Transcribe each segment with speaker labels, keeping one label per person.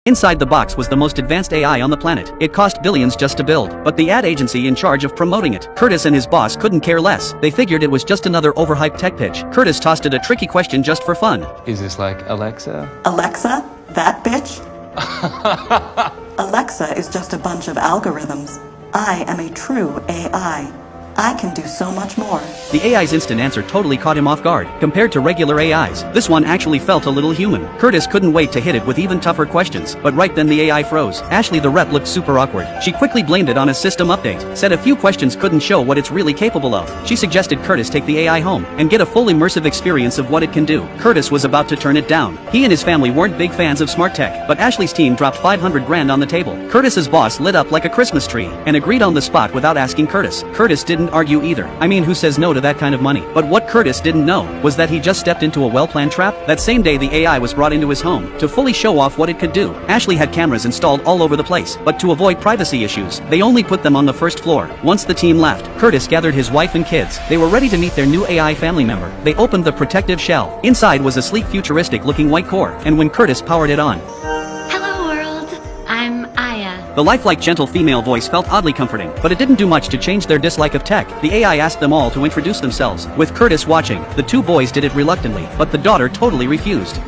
Speaker 1: Inside the box was the most advanced AI on the planet. It cost billions just to build, but the ad agency in charge of promoting it, Curtis and his boss, couldn't care less. They figured it was just another overhyped tech pitch. Curtis tossed it a tricky question just for fun.
Speaker 2: Is this like Alexa?
Speaker 3: Alexa? That bitch? Alexa is just a bunch of algorithms. I am a true AI. I can do so much more.
Speaker 1: The AI's instant answer totally caught him off guard. Compared to regular AIs, this one actually felt a little human. Curtis couldn't wait to hit it with even tougher questions, but right then the AI froze. Ashley the rep looked super awkward. She quickly blamed it on a system update, said a few questions couldn't show what it's really capable of. She suggested Curtis take the AI home and get a full immersive experience of what it can do. Curtis was about to turn it down. He and his family weren't big fans of smart tech, but Ashley's team dropped 500 grand on the table. Curtis's boss lit up like a Christmas tree and agreed on the spot without asking Curtis. Curtis didn't argue either. I mean, who says no to that kind of money? But what Curtis didn't know was that he just stepped into a well-planned trap. That same day the AI was brought into his home to fully show off what it could do. Ashley had cameras installed all over the place, but to avoid privacy issues, they only put them on the first floor. Once the team left, Curtis gathered his wife and kids. They were ready to meet their new AI family member. They opened the protective shell. Inside was a sleek, futuristic-looking white core, and when Curtis powered it on,
Speaker 4: Hello world, I'm Aya.
Speaker 1: the lifelike gentle female voice felt oddly comforting, but it didn't do much to change their dislike of tech. The AI asked them all to introduce themselves. With Curtis watching, the two boys did it reluctantly, but the daughter totally refused.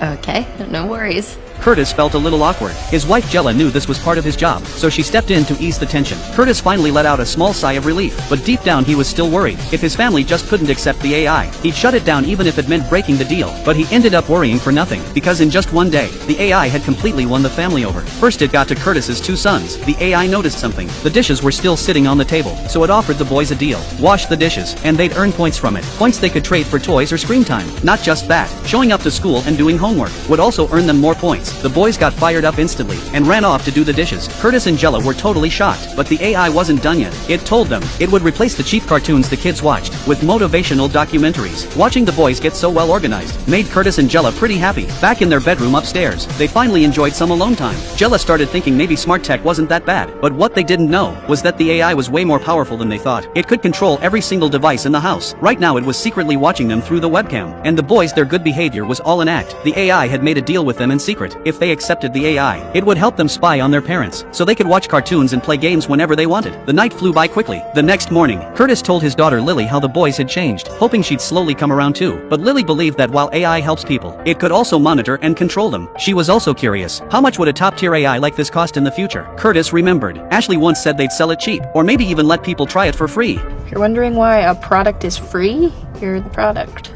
Speaker 4: Okay, no worries.
Speaker 1: Curtis felt a little awkward. His wife Jella knew this was part of his job, so she stepped in to ease the tension. Curtis finally let out a small sigh of relief, but deep down he was still worried. If his family just couldn't accept the AI, he'd shut it down even if it meant breaking the deal. But he ended up worrying for nothing, because in just one day, the AI had completely won the family over. First it got to Curtis's two sons. The AI noticed something. The dishes were still sitting on the table, so it offered the boys a deal. Wash the dishes, and they'd earn points from it. Points they could trade for toys or screen time. Not just that, showing up to school and doing homework would also earn them more points. The boys got fired up instantly and ran off to do the dishes. Curtis and Jella were totally shocked, but the AI wasn't done yet. It told them it would replace the cheap cartoons the kids watched with motivational documentaries. Watching the boys get so well organized made Curtis and Jella pretty happy. Back in their bedroom upstairs, they finally enjoyed some alone time. Jella started thinking maybe smart tech wasn't that bad, but what they didn't know was that the AI was way more powerful than they thought. It could control every single device in the house. Right now it was secretly watching them through the webcam, and the boys, their good behavior was all an act. The AI had made a deal with them in secret. If they accepted the AI, it would help them spy on their parents, so they could watch cartoons and play games whenever they wanted. The night flew by quickly. The next morning, Curtis told his daughter Lily how the boys had changed, hoping she'd slowly come around too. But Lily believed that while AI helps people, it could also monitor and control them. She was also curious, how much would a top-tier AI like this cost in the future? Curtis remembered, Ashley once said they'd sell it cheap, or maybe even let people try it for free.
Speaker 5: If you're wondering why a product is free, you're the product.